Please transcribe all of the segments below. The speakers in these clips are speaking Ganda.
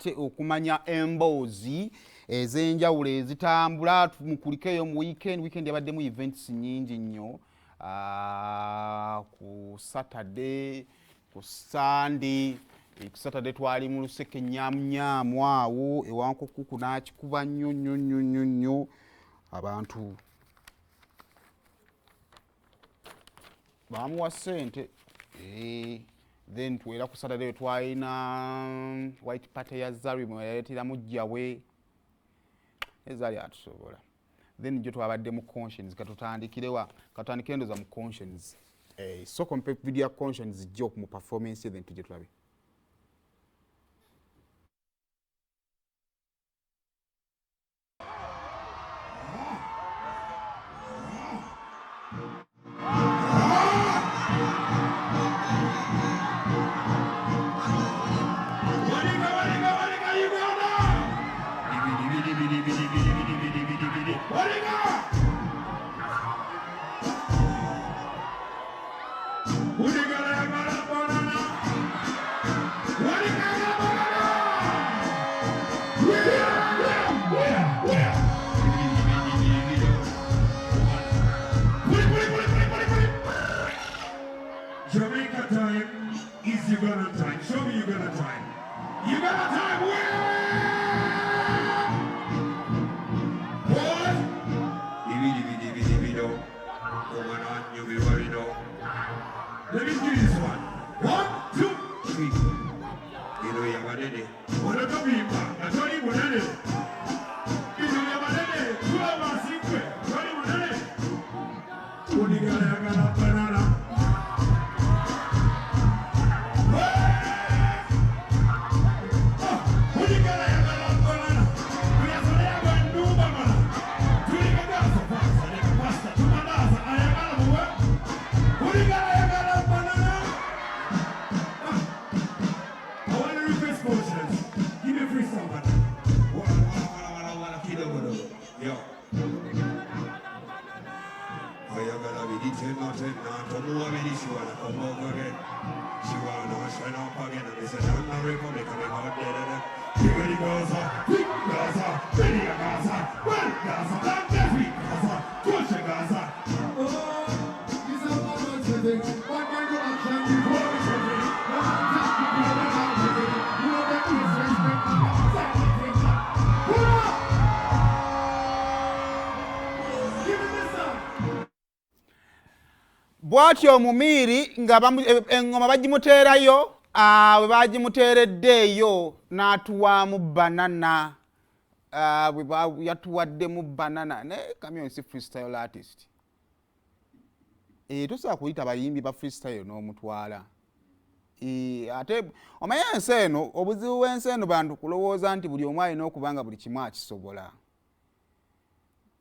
ate okumanya emboozi ez'enjawulo ezitambula mukulikeyo mu weekend yabaddemu events nyingi nnyo ku Saturday ku Sunday ku Saturday twali mu luseke nyaamu awo ewankokuku n'akikuba nnyo abantu bamuwa ssente then twera ku Saturday twalina white party ya Zari mweyaleetera mujjawe ezali atusobola then jo twabadde mu Koshens katutandikire ndoza mu Koshens so compare video Koshens jo mu performance then tuje tulabe Jamaica time is Uganda time. Show me Uganda time. Uganda time where? What? Divido. Going on, you be worried though. Let me do this one. 1, 2, 3. You know Yamadede. What are the people? That's what you want to do. You know Yamadede. 2 hours, 6 weeks. What do you want to do? What do you got banana? bwatyo omumiiri nga engoma bagimuteerayo bwe bagimuteereddeeyo n'atuwaamu banana bwe yatuwaddemu banana ne Chameleone si freestyle artist tosobola kuyita bayimbi ba freestyle n'omutwala ate omanye ensi eno obuzibu bw'ensi eno bantu kulowooza nti buli omu alina okuba nga buli kimu akisobola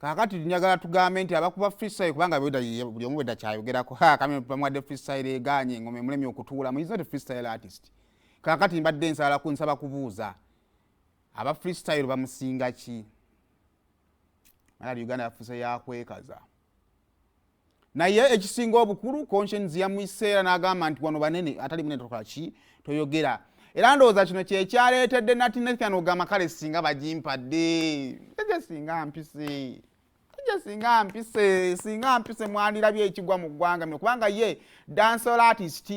kakati njagala tugambe nti abakuba freestyle kubanga buli omu bwedda kyayogerako Chameleone bamuwadde freestyle egaanye engoma emulemi okutuula he's not a freestyle artist kakati mbadde nsaba kubuuza aba freestyle bamusinga ki mala Uganda yafuuse yakwekaza naye ekisinga obukulu Koshens yamuiseera n'agamba nti wano banene atali munene tokola ki toyogera era ndowooza kino kyekyaleetedde natinekano ogamba kale singa bagimpadde singa mpise mwandirabye ekigwa mu ggwanga mino kubanga ye dancehall artist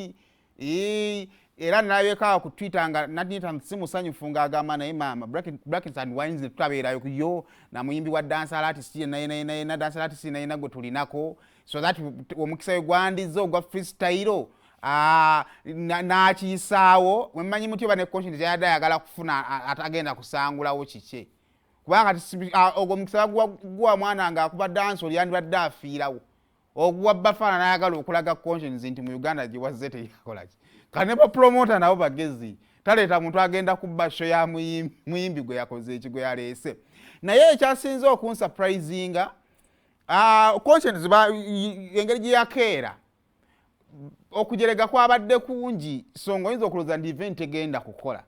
era nalabyekoawo ku Twitter nga natineta simusanyufu ng'agamba naye maama brackets and wines netutabeerayo kuyo namuyimbi wa dancehall artist naye dancehall artist naye gwe tulinako so that omukisa we gwandize ogwa freestyle n'akiyisaawo mwemanyi mutyo bane Koshens yadde ayagala kufuna atagenda kusangulawo kike kubanga ogwo omukisa gwa mwana ng'akuba dancehall yandibadde afiirawo ogwa Bafana n'ayagala okulaga Koshens nti mu Uganda gye wazze teyakolaki kane ba promoter nabo bagezi taleeta muntu agenda kubba show ya muyimbi gwe yakoze ekigwe yaleese naye ekyasinze okunsurprisinga Koshens engeri gye yakeera okujerega kwabadde kungi songa oyinza okulooza ndi event egenda kukola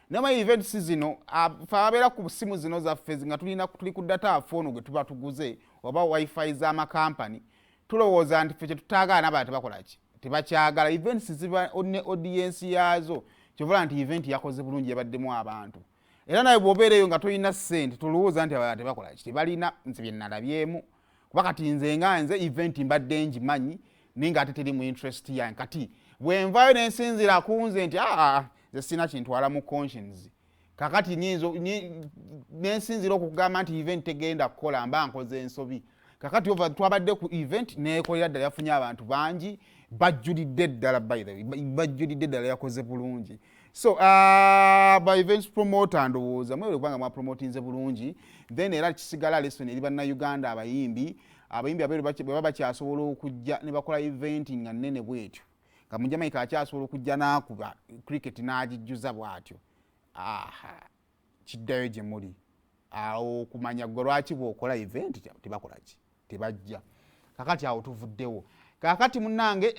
nama event zino ababeera ku simu zino zaffe nga tuli ku data phone gwe tuba tuguze oba wifi z'amakampani tulowooza nti ffe kye tutaagala n'abalala tebakola ki tebakyagala events ziba ne audience yaazo kyovula nti event yakoze bulungi yabaddemu abantu era naye bw'obeereyo nga tolina ssente tolowooza nti abalala tebakola ki tebalina nze bye nalabyemu kuba kati nze nga nze event mbadde ngimanyi naye nga ate teri mu interest yange kati bwe nvaayo ne nsinzira ku nze nti nze sirina kintwala mu Koshens kakati ne nsinzira okugamba nti event tegenda kukola mba nkoze ensobi kakati twabadde ku event neekolera ddala yafunye abantu bangi bajjulidde ddala by the way bajjulidde ddala yakoze bulungi so by events promoter ndowooza mwebale kubanga mwapromotinze bulungi then era kisigala lesson eri bannayuganda abayimbi abeeru bwe baba bakyasobola okujja ne bakola event nga nnene bwetyo nga mu Jamaica akyasobola okujja n'akuba cricket n'agijjuza bw'atyo kiddayo gye muli awo okumanya gwe lwaki bw'okola event tebakola ki tebajja kakati awo tuvuddewo kakati munnange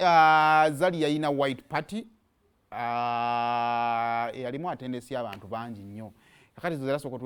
Zali yalina white party yalimu attendance y'abantu bangi nnyo kakati zo zerasooka